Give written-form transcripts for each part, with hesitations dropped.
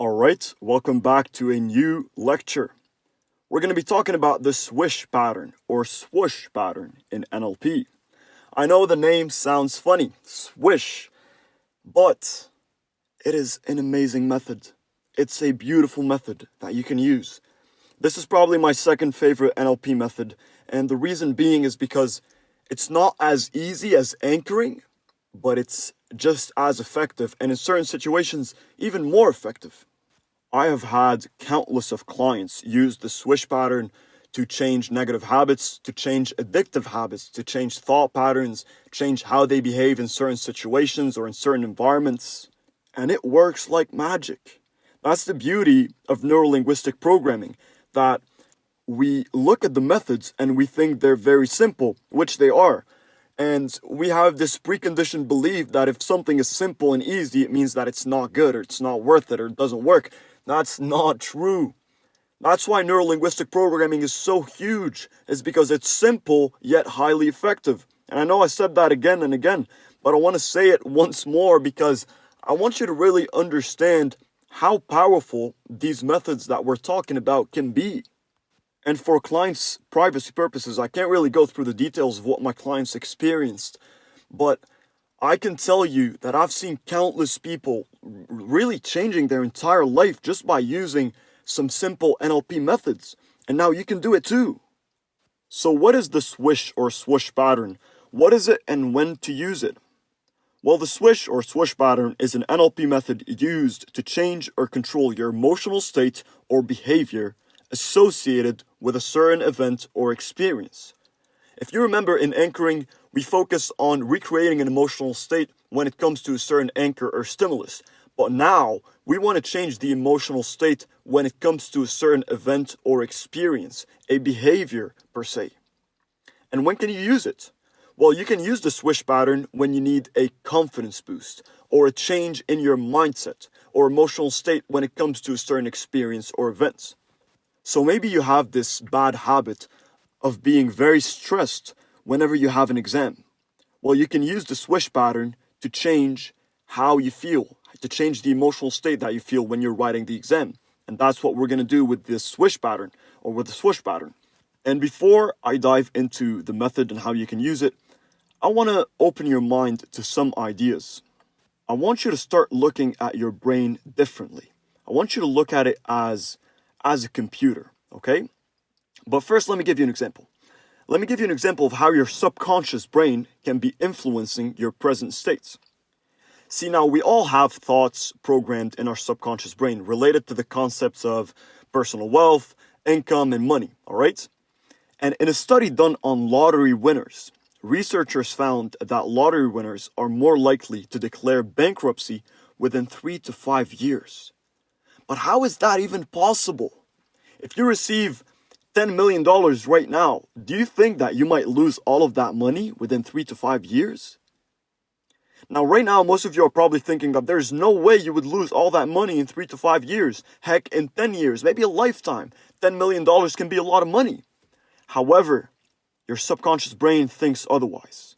Alright, welcome back to a new lecture. We're going to be talking about the Swish pattern or swoosh pattern in NLP. I know the name sounds funny, swish, but it is an amazing method. It's a beautiful method that you can use. This is probably my second favorite NLP method, and the reason being is because it's not as easy as anchoring, but it's just as effective, and in certain situations, even more effective. I have had countless of clients use the Swish pattern to change negative habits, to change addictive habits, to change thought patterns, change how they behave in certain situations or in certain environments. And it works like magic. That's the beauty of neurolinguistic programming, that we look at the methods and we think they're very simple, which they are. And we have this preconditioned belief that if something is simple and easy, it means that it's not good or it's not worth it or it doesn't work. That's not true. That's why neurolinguistic programming is so huge, is because it's simple yet highly effective. And I know I said that again and again, but I want to say it once more because I want you to really understand how powerful these methods that we're talking about can be. And for clients' privacy purposes, I can't really go through the details of what my clients experienced, but I can tell you that I've seen countless people really changing their entire life just by using some simple NLP methods. And now you can do it too. So what is the Swish or swoosh pattern? What is it and when to use it? Well, the Swish or swoosh pattern is an NLP method used to change or control your emotional state or behavior associated with a certain event or experience. If you remember, in anchoring, we focus on recreating an emotional state when it comes to a certain anchor or stimulus. But now, we want to change the emotional state when it comes to a certain event or experience, a behavior per se. And when can you use it? Well, you can use the Swish pattern when you need a confidence boost, or a change in your mindset, or emotional state when it comes to a certain experience or events. So maybe you have this bad habit of being very stressed whenever you have an exam. Well, you can use the Swish pattern to change how you feel, to change the emotional state that you feel when you're writing the exam. And that's what we're going to do with this Swish pattern, or with the Swish pattern. And before I dive into the method and how you can use it, I want to open your mind to some ideas. I want you to start looking at your brain differently. I want you to look at it as a computer, okay? But first, let me give you an example. Let me give you an example of how your subconscious brain can be influencing your present states. See, now we all have thoughts programmed in our subconscious brain related to the concepts of personal wealth, income, and money, all right? And in a study done on lottery winners, researchers found that lottery winners are more likely to declare bankruptcy within 3 to 5 years. But how is that even possible? If you receive $10 million right now, do you think that you might lose all of that money within 3 to 5 years? Now, right now, most of you are probably thinking that there's no way you would lose all that money in 3 to 5 years. Heck, in 10 years, maybe a lifetime. $10 million can be a lot of money. However, your subconscious brain thinks otherwise.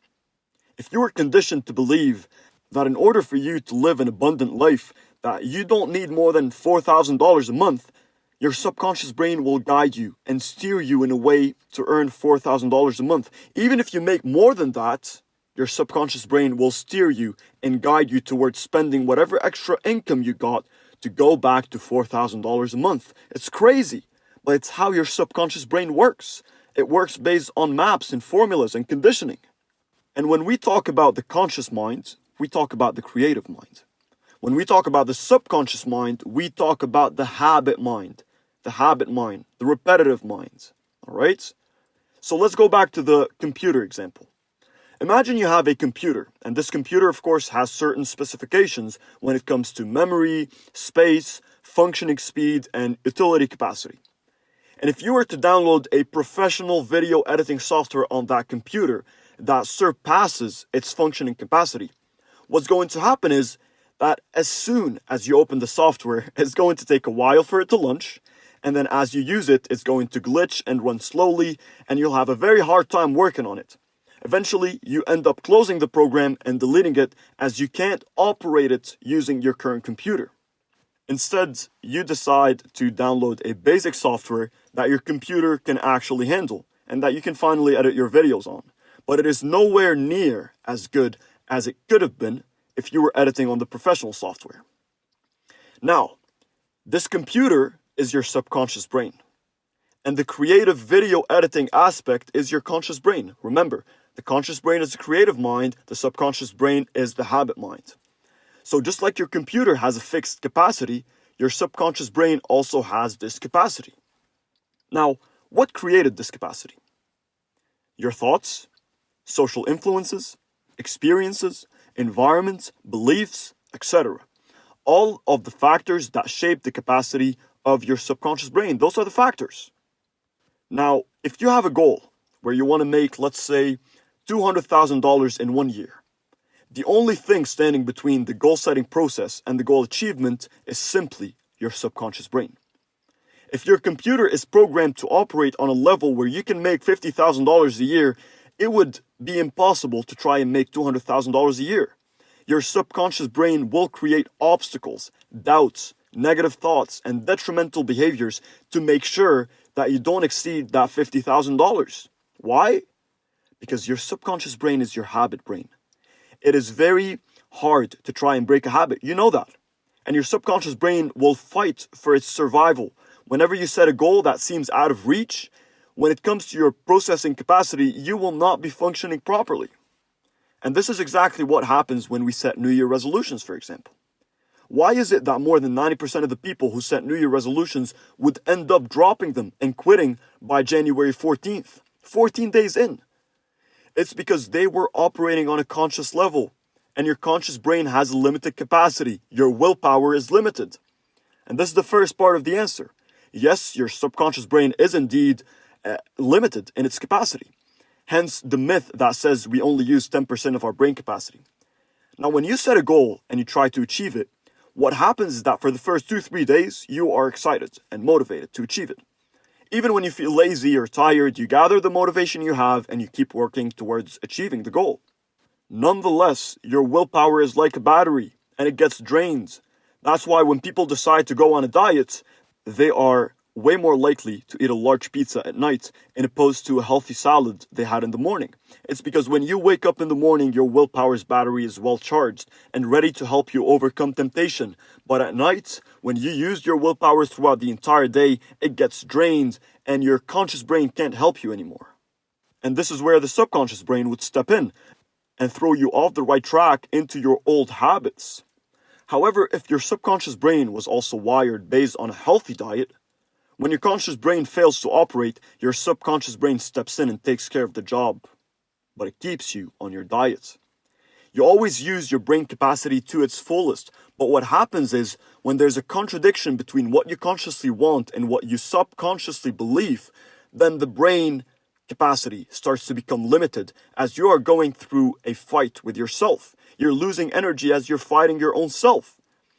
If you are conditioned to believe that in order for you to live an abundant life, that you don't need more than $4,000 a month, your subconscious brain will guide you and steer you in a way to earn $4,000 a month. Even if you make more than that, your subconscious brain will steer you and guide you towards spending whatever extra income you got to go back to $4,000 a month. It's crazy, but it's how your subconscious brain works. It works based on maps and formulas and conditioning. And when we talk about the conscious mind, we talk about the creative mind. When we talk about the subconscious mind, we talk about the habit mind, the repetitive mind, all right? So let's go back to the computer example. Imagine you have a computer, and this computer, of course, has certain specifications when it comes to memory, space, functioning speed, and utility capacity. And if you were to download a professional video editing software on that computer that surpasses its functioning capacity, what's going to happen is that as soon as you open the software, it's going to take a while for it to launch, and then as you use it, it's going to glitch and run slowly, and you'll have a very hard time working on it. Eventually, you end up closing the program and deleting it as you can't operate it using your current computer. Instead, you decide to download a basic software that your computer can actually handle and that you can finally edit your videos on. But it is nowhere near as good as it could have been if you were editing on the professional software. Now, this computer is your subconscious brain. And the creative video editing aspect is your conscious brain. Remember, the conscious brain is the creative mind, the subconscious brain is the habit mind. So just like your computer has a fixed capacity, your subconscious brain also has this capacity. Now, what created this capacity? Your thoughts, social influences, experiences, environments, beliefs, etc. All of the factors that shape the capacity of your subconscious brain, those are the factors. Now, if you have a goal where you want to make, let's say, $200,000 in 1 year, the only thing standing between the goal-setting process and the goal achievement is simply your subconscious brain. If your computer is programmed to operate on a level where you can make $50,000 a year, it would be impossible to try and make $200,000 a year. Your subconscious brain will create obstacles, doubts, negative thoughts, and detrimental behaviors to make sure that you don't exceed that $50,000. Why? Because your subconscious brain is your habit brain. It is very hard to try and break a habit. You know that. And your subconscious brain will fight for its survival. Whenever you set a goal that seems out of reach, when it comes to your processing capacity, you will not be functioning properly. And this is exactly what happens when we set New Year resolutions, for example. Why is it that more than 90% of the people who set New Year resolutions would end up dropping them and quitting by January 14th, 14 days in? It's because they were operating on a conscious level, and your conscious brain has a limited capacity. Your willpower is limited. And this is the first part of the answer. Yes, your subconscious brain is indeed limited in its capacity. Hence the myth that says we only use 10% of our brain capacity. Now, when you set a goal and you try to achieve it, what happens is that for the first 2-3 days, you are excited and motivated to achieve it. Even when you feel lazy or tired, you gather the motivation you have and you keep working towards achieving the goal. Nonetheless, your willpower is like a battery and it gets drained. That's why when people decide to go on a diet, they are way more likely to eat a large pizza at night in opposed to a healthy salad they had in the morning. It's because when you wake up in the morning, your willpower's battery is well charged and ready to help you overcome temptation. But at night, when you use your willpower throughout the entire day, it gets drained and your conscious brain can't help you anymore. And this is where the subconscious brain would step in and throw you off the right track into your old habits. However, if your subconscious brain was also wired based on a healthy diet, when your conscious brain fails to operate, your subconscious brain steps in and takes care of the job. But it keeps you on your diet. You always use your brain capacity to its fullest. But what happens is when there's a contradiction between what you consciously want and what you subconsciously believe, then the brain capacity starts to become limited as you are going through a fight with yourself. You're losing energy as you're fighting your own self.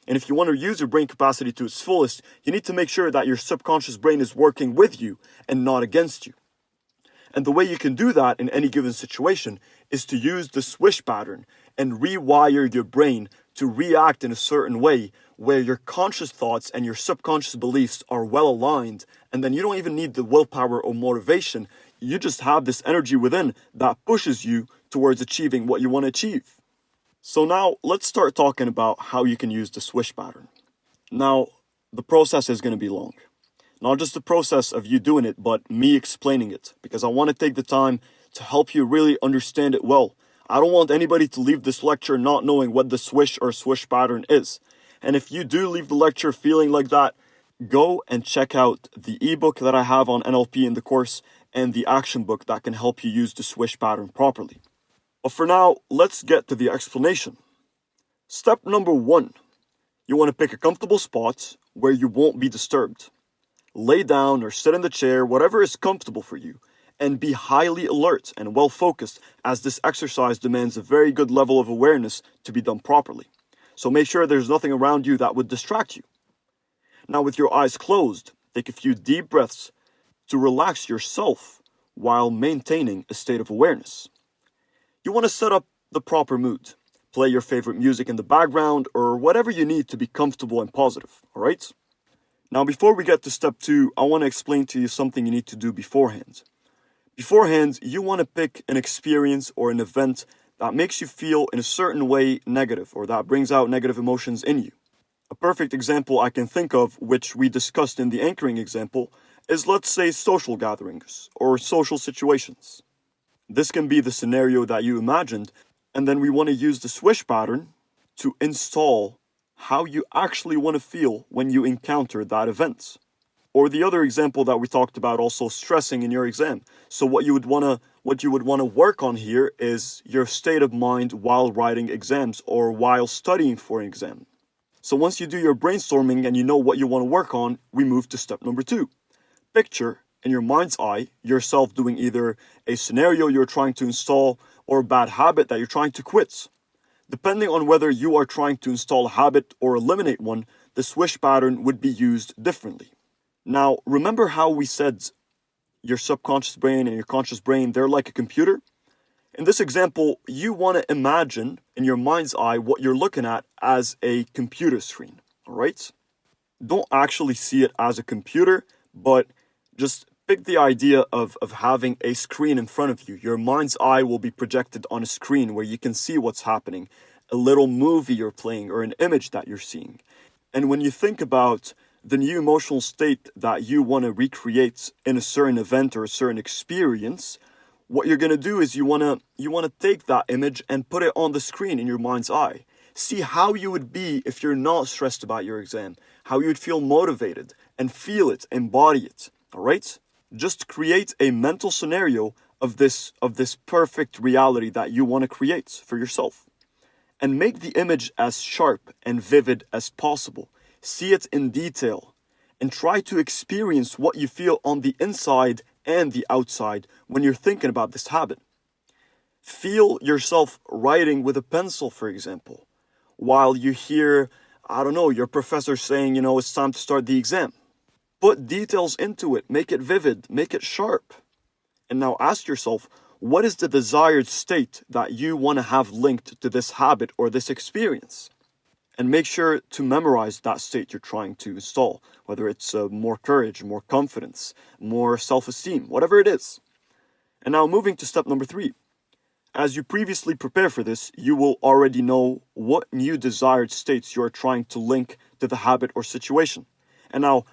And if you want to use your brain capacity to its fullest, you need to make sure that your subconscious brain is working with you and not against you. And the way you can do that in any given situation is to use the Swish pattern and rewire your brain to react in a certain way where your conscious thoughts and your subconscious beliefs are well aligned, and then you don't even need the willpower or motivation. You just have this energy within that pushes you towards achieving what you want to achieve. So now let's start talking about how you can use the Swish pattern. Now, the process is going to be long. Not just the process of you doing it, but me explaining it, because I want to take the time to help you really understand it well. I don't want anybody to leave this lecture not knowing what the Swish or Swish pattern is. And if you do leave the lecture feeling like that, go and check out the ebook that I have on NLP in the course and the action book that can help you use the Swish pattern properly. But for now, let's get to the explanation. Step number 1. You want to pick a comfortable spot where you won't be disturbed. Lay down or sit in the chair, whatever is comfortable for you, and be highly alert and well focused as this exercise demands a very good level of awareness to be done properly. So make sure there's nothing around you that would distract you. Now with your eyes closed, take a few deep breaths to relax yourself while maintaining a state of awareness. You want to set up the proper mood. play your favorite music in the background, or whatever you need to be comfortable and positive, alright? Now, before we get to step 2, I want to explain to you something you need to do beforehand. Beforehand, you want to pick an experience or an event that makes you feel in a certain way negative, or that brings out negative emotions in you. A perfect example I can think of, which we discussed in the anchoring example, is, let's say, social gatherings or social situations. This can be the scenario that you imagined, and then we want to use the Swish pattern to install how you actually want to feel when you encounter that event. Or the other example that we talked about, also stressing in your exam. So what you would want to work on here is your state of mind while writing exams or while studying for an exam. So once you do your brainstorming and you know what you want to work on, we move to step number 2. Picture in your mind's eye yourself doing either a scenario you're trying to install or a bad habit that you're trying to quit. Depending on whether you are trying to install a habit or eliminate one, the Swish pattern would be used differently. Now, remember how we said your subconscious brain and your conscious brain, they're like a computer? In this example, you want to imagine in your mind's eye what you're looking at as a computer screen, all right? Don't actually see it as a computer, but just pick the idea of having a screen in front of you. Your mind's eye will be projected on a screen where you can see what's happening, a little movie you're playing or an image that you're seeing. And when you think about the new emotional state that you want to recreate in a certain event or a certain experience, what you're going to do is you want to take that image and put it on the screen in your mind's eye. See how you would be if you're not stressed about your exam, how you would feel motivated, and feel it, embody it, all right? Just create a mental scenario of this perfect reality that you want to create for yourself. And make the image as sharp and vivid as possible. See it in detail and try to experience what you feel on the inside and the outside when you're thinking about this habit. Feel yourself writing with a pencil, for example, while you hear, your professor saying, it's time to start the exam. Put details into it, make it vivid, make it sharp. And now ask yourself, what is the desired state that you want to have linked to this habit or this experience? And make sure to memorize that state you're trying to install, whether it's more courage, more confidence, more self-esteem, whatever it is. And now moving to step number 3. As you previously prepare for this, you will already know what new desired states you're trying to link to the habit or situation. And now,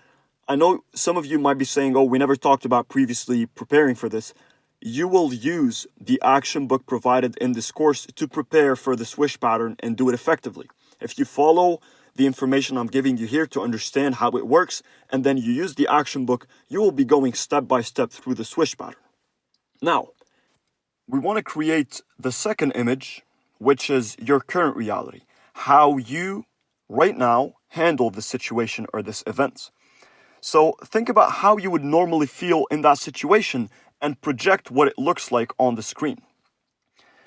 I know some of you might be saying, we never talked about previously preparing for this. You will use the action book provided in this course to prepare for the Swish pattern and do it effectively. If you follow the information I'm giving you here to understand how it works, and then you use the action book, you will be going step by step through the Swish pattern. Now, we want to create the second image, which is your current reality. How you, right now, handle the situation or this event. So think about how you would normally feel in that situation and project what it looks like on the screen.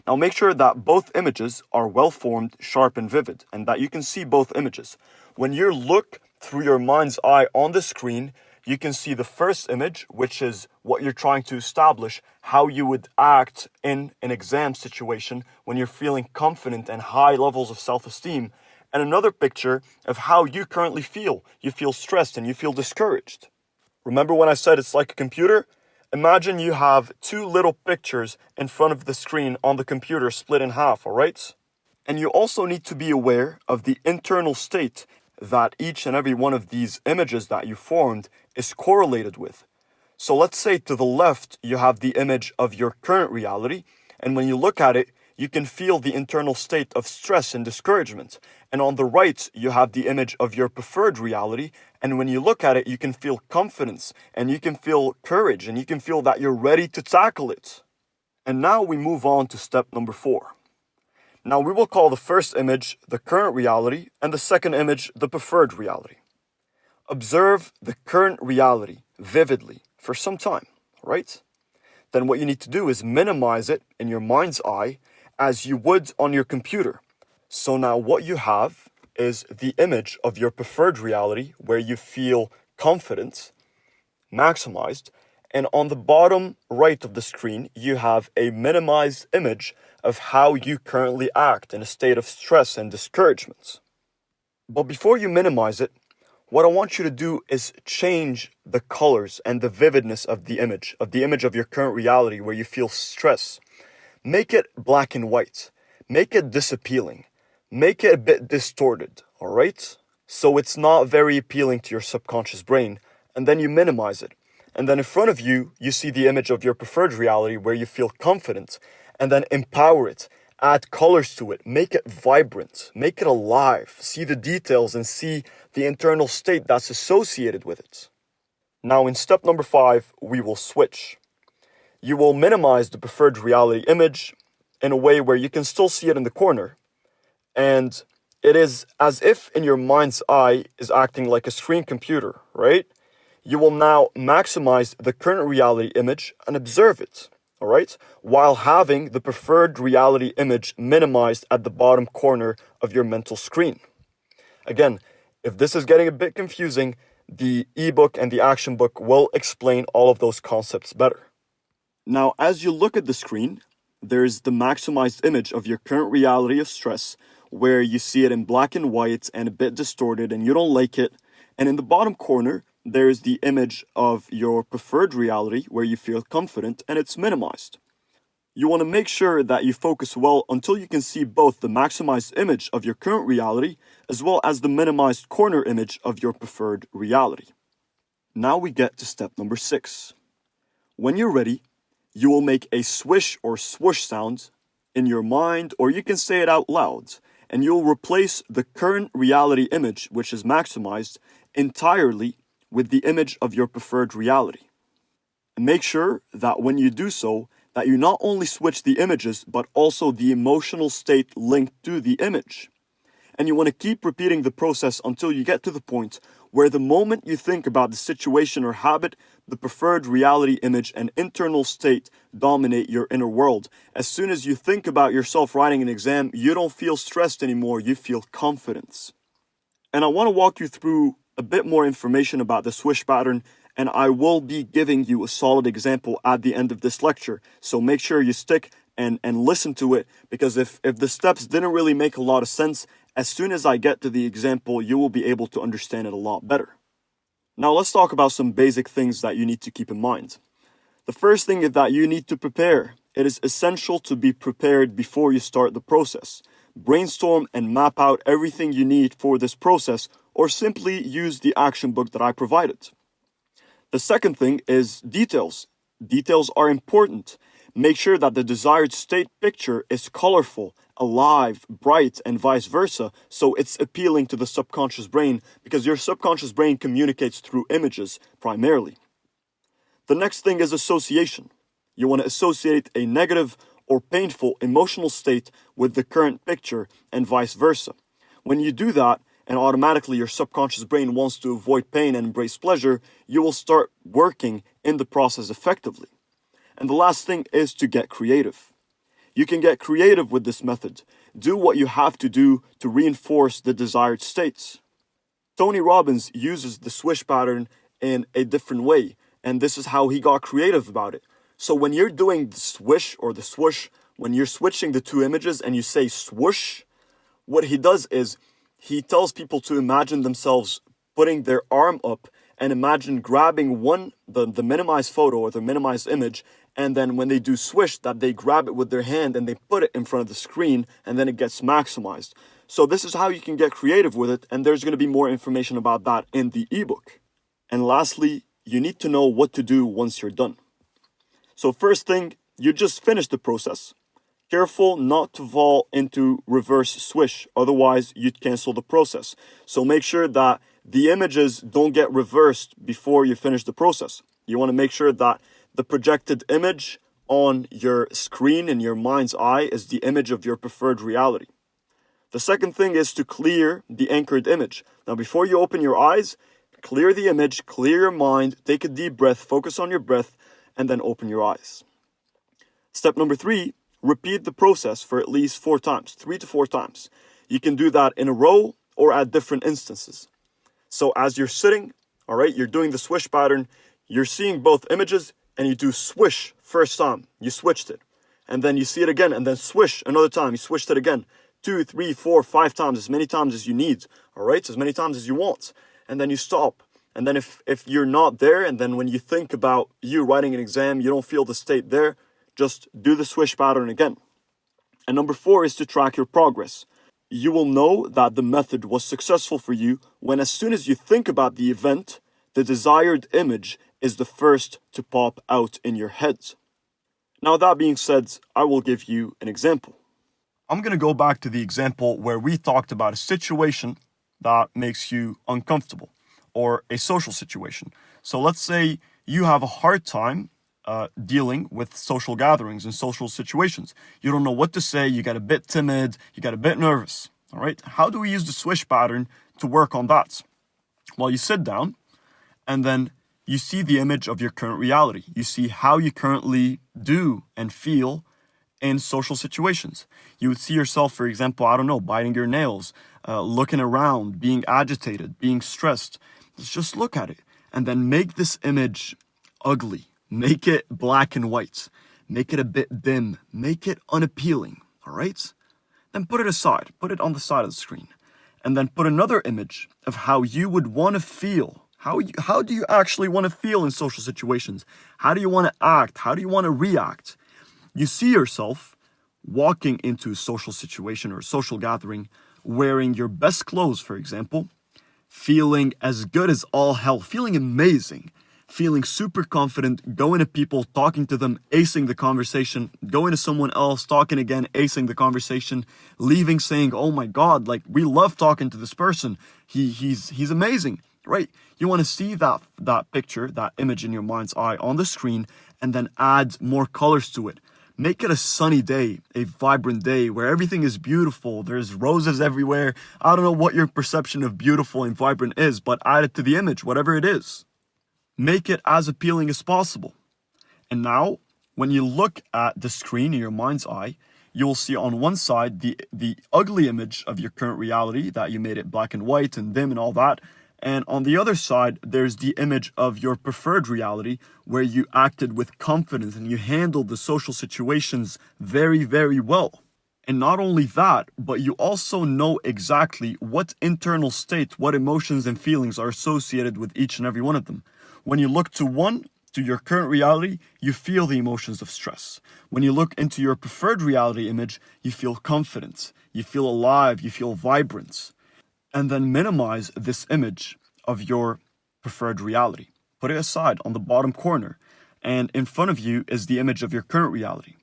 Now make sure that both images are well formed, sharp and vivid, and that you can see both images. When you look through your mind's eye on the screen, you can see the first image, which is what you're trying to establish, how you would act in an exam situation when you're feeling confident and high levels of self-esteem, and another picture of how you currently feel. You feel stressed and you feel discouraged. Remember when I said it's like a computer? Imagine you have 2 little pictures in front of the screen on the computer split in half, all right? And you also need to be aware of the internal state that each and every one of these images that you formed is correlated with. So let's say to the left, you have the image of your current reality, and when you look at it, you can feel the internal state of stress and discouragement. And on the right, you have the image of your preferred reality. And when you look at it, you can feel confidence and you can feel courage and you can feel that you're ready to tackle it. And now we move on to step number 4. Now we will call the first image the current reality and the second image the preferred reality. Observe the current reality vividly for some time, right? Then what you need to do is minimize it in your mind's eye as you would on your computer. So now what you have is the image of your preferred reality where you feel confident, maximized, And on the bottom right of the screen, you have a minimized image of how you currently act in a state of stress and discouragement. But before you minimize it, what I want you to do is change the colors and the vividness of the image of your current reality where you feel stress. Make it black and white. Make it disappealing. Make it a bit distorted, all right? So it's not very appealing to your subconscious brain, and then you minimize it. And then in front of you, you see the image of your preferred reality where you feel confident, and then empower it. Add colors to it. Make it vibrant. Make it alive. See the details and see the internal state that's associated with it. Now in step number 5, we will switch. You will minimize the preferred reality image in a way where you can still see it in the corner. And it is as if in your mind's eye is acting like a screen computer, right? You will now maximize the current reality image and observe it, all right? While having the preferred reality image minimized at the bottom corner of your mental screen. Again, if this is getting a bit confusing, the ebook and the action book will explain all of those concepts better. Now, as you look at the screen, there's the maximized image of your current reality of stress, where you see it in black and white and a bit distorted and you don't like it. And in the bottom corner, there's the image of your preferred reality where you feel confident and it's minimized. You want to make sure that you focus well until you can see both the maximized image of your current reality as well as the minimized corner image of your preferred reality. Now we get to step number 6. When you're ready, you will make a swish or swoosh sound in your mind, or you can say it out loud, and you'll replace the current reality image, which is maximized, entirely with the image of your preferred reality. And make sure that when you do so, that you not only switch the images, but also the emotional state linked to the image. And you want to keep repeating the process until you get to the point where the moment you think about the situation or habit, the preferred reality image and internal state dominate your inner world. As soon as you think about yourself writing an exam, you don't feel stressed anymore, you feel confidence. And I want to walk you through a bit more information about the swish pattern, and I will be giving you a solid example at the end of this lecture. So make sure you stick and listen to it, because if the steps didn't really make a lot of sense, as soon as I get to the example, you will be able to understand it a lot better. Now let's talk about some basic things that you need to keep in mind. The first thing is that you need to prepare. It is essential to be prepared before you start the process. Brainstorm and map out everything you need for this process, or simply use the action book that I provided. The second thing is details. Details are important. Make sure that the desired state picture is colorful, alive, bright, and vice versa, so it's appealing to the subconscious brain, because your subconscious brain communicates through images primarily. The next thing is association. You want to associate a negative or painful emotional state with the current picture and vice versa. When you do that, and automatically your subconscious brain wants to avoid pain and embrace pleasure, you will start working in the process effectively. And the last thing is to get creative. You can get creative with this method. Do what you have to do to reinforce the desired states. Tony Robbins uses the swish pattern in a different way, and this is how he got creative about it. So when you're doing the swish or the swoosh, when you're switching the two images and you say swoosh, what he does is he tells people to imagine themselves putting their arm up and imagine grabbing the minimized photo or the minimized image, and then when they do swish, that they grab it with their hand and they put it in front of the screen, and then it gets maximized. So this is how you can get creative with it, and there's going to be more information about that in the ebook. And lastly, you need to know what to do once you're done. So first thing, you just finish the process. Careful not to fall into reverse swish, otherwise you'd cancel the process. So make sure that the images don't get reversed before you finish the process. You want to make sure that the projected image on your screen in your mind's eye is the image of your preferred reality. The second thing is to clear the anchored image. Now before you open your eyes, clear the image, clear your mind, take a deep breath, focus on your breath, and then open your eyes. Step number 3, repeat the process for at least 4 times, 3 to 4 times. You can do that in a row or at different instances. So as you're sitting, all right, you're doing the swish pattern, you're seeing both images and you do swish first time, you switched it. And then you see it again and then swish another time, you switched it again. 2, 3, 4, 5 times, as many times as you need, all right? As many times as you want. And then you stop. And then if you're not there, and then when you think about you writing an exam, you don't feel the state there, just do the swish pattern again. And number 4 is to track your progress. You will know that the method was successful for you when as soon as you think about the event, the desired image is the first to pop out in your head. Now that being said, I will give you an example. I'm going to go back to the example where we talked about a situation that makes you uncomfortable or a social situation. So let's say you have a hard time dealing with social gatherings and social situations. You don't know what to say, you get a bit timid, you get a bit nervous, all right? How do we use the swish pattern to work on that? Well, you sit down and then you see the image of your current reality. You see how you currently do and feel in social situations. You would see yourself, for example, I don't know, biting your nails, looking around, being agitated, being stressed. Just look at it and then make this image ugly. Make it black and white. Make it a bit dim. Make it unappealing, all right? Then put it aside. Put it on the side of the screen. And then put another image of how you would want to feel. How do you actually want to feel in social situations? How do you want to act? How do you want to react? You see yourself walking into a social situation or a social gathering, wearing your best clothes, for example, feeling as good as all hell, feeling amazing, feeling super confident, going to people, talking to them, acing the conversation, going to someone else, talking again, acing the conversation, leaving saying, oh my God, like we love talking to this person. He's amazing, right? You want to see that picture, that image in your mind's eye on the screen, and then add more colors to it. Make it a sunny day, a vibrant day where everything is beautiful. There's roses everywhere. I don't know what your perception of beautiful and vibrant is, but add it to the image, whatever it is. Make it as appealing as possible. And now, when you look at the screen in your mind's eye, you will see on one side the ugly image of your current reality, that you made it black and white and dim and all that. And on the other side, there's the image of your preferred reality where you acted with confidence and you handled the social situations very, very well. And not only that, but you also know exactly what internal state, what emotions and feelings are associated with each and every one of them. When you look to your current reality, you feel the emotions of stress. When you look into your preferred reality image, you feel confident, you feel alive, you feel vibrant. And then minimize this image of your preferred reality. Put it aside on the bottom corner. And in front of you is the image of your current reality.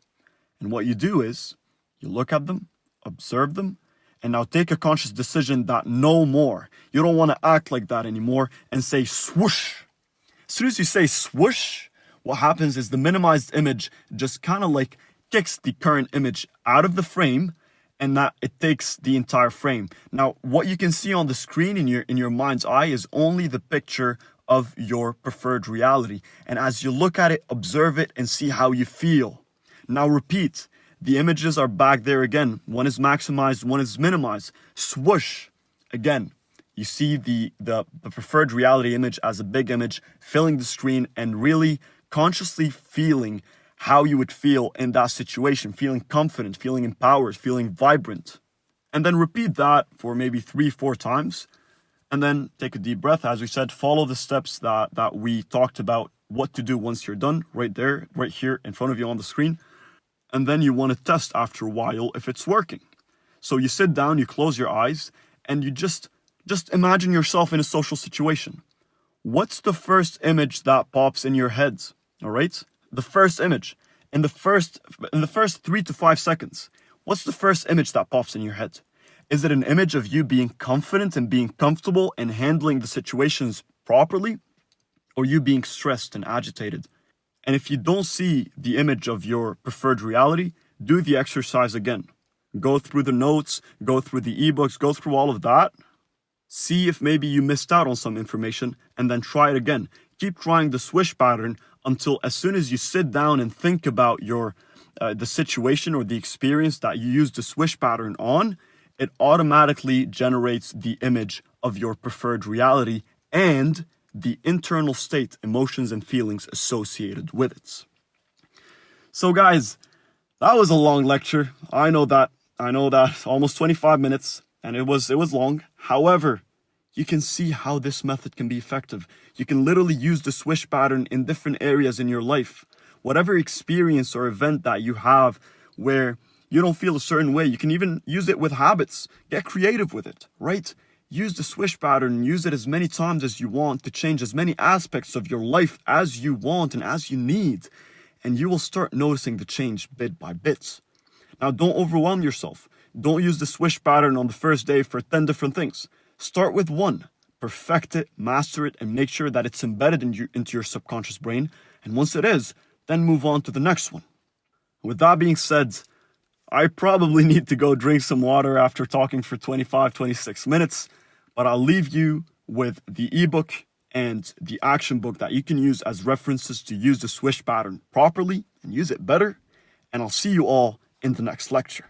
And what you do is, you look at them, observe them, and now take a conscious decision that no more. You don't want to act like that anymore and say swoosh. As soon as you say swoosh, what happens is the minimized image just kind of like kicks the current image out of the frame, and that it takes the entire frame. Now, what you can see on the screen in your mind's eye is only the picture of your preferred reality. And as you look at it, observe it and see how you feel. Now repeat. The images are back there again. One is maximized, one is minimized. Swoosh. Again, you see the preferred reality image as a big image, filling the screen and really consciously feeling how you would feel in that situation, feeling confident, feeling empowered, feeling vibrant. And then repeat that for maybe 3-4 times. And then take a deep breath. As we said, follow the steps that we talked about what to do once you're done, right there, right here in front of you on the screen. And then you want to test after a while if it's working. So you sit down, you close your eyes, and you just imagine yourself in a social situation. What's the first image that pops in your head? All right? The first image. In the first 3 to 5 seconds. What's the first image that pops in your head? Is it an image of you being confident and being comfortable and handling the situations properly? Or you being stressed and agitated? And if you don't see the image of your preferred reality, do the exercise again. Go through the notes, go through the ebooks, go through all of that. See if maybe you missed out on some information, and then try it again. Keep trying the swish pattern until as soon as you sit down and think about the situation or the experience that you used the swish pattern on, it automatically generates the image of your preferred reality, and the internal state, emotions, and feelings associated with it. So guys, that was a long lecture. I know that, almost 25 minutes, and it was long. However, you can see how this method can be effective. You can literally use the swish pattern in different areas in your life. Whatever experience or event that you have where you don't feel a certain way, you can even use it with habits. Get creative with it, right? Use the swish pattern, use it as many times as you want to change as many aspects of your life as you want and as you need. And you will start noticing the change bit by bit. Now, don't overwhelm yourself. Don't use the swish pattern on the first day for 10 different things. Start with one, perfect it, master it, and make sure that it's embedded into your subconscious brain. And once it is, then move on to the next one. With that being said, I probably need to go drink some water after talking for 26 minutes, but I'll leave you with the ebook and the action book that you can use as references to use the swish pattern properly and use it better. And I'll see you all in the next lecture.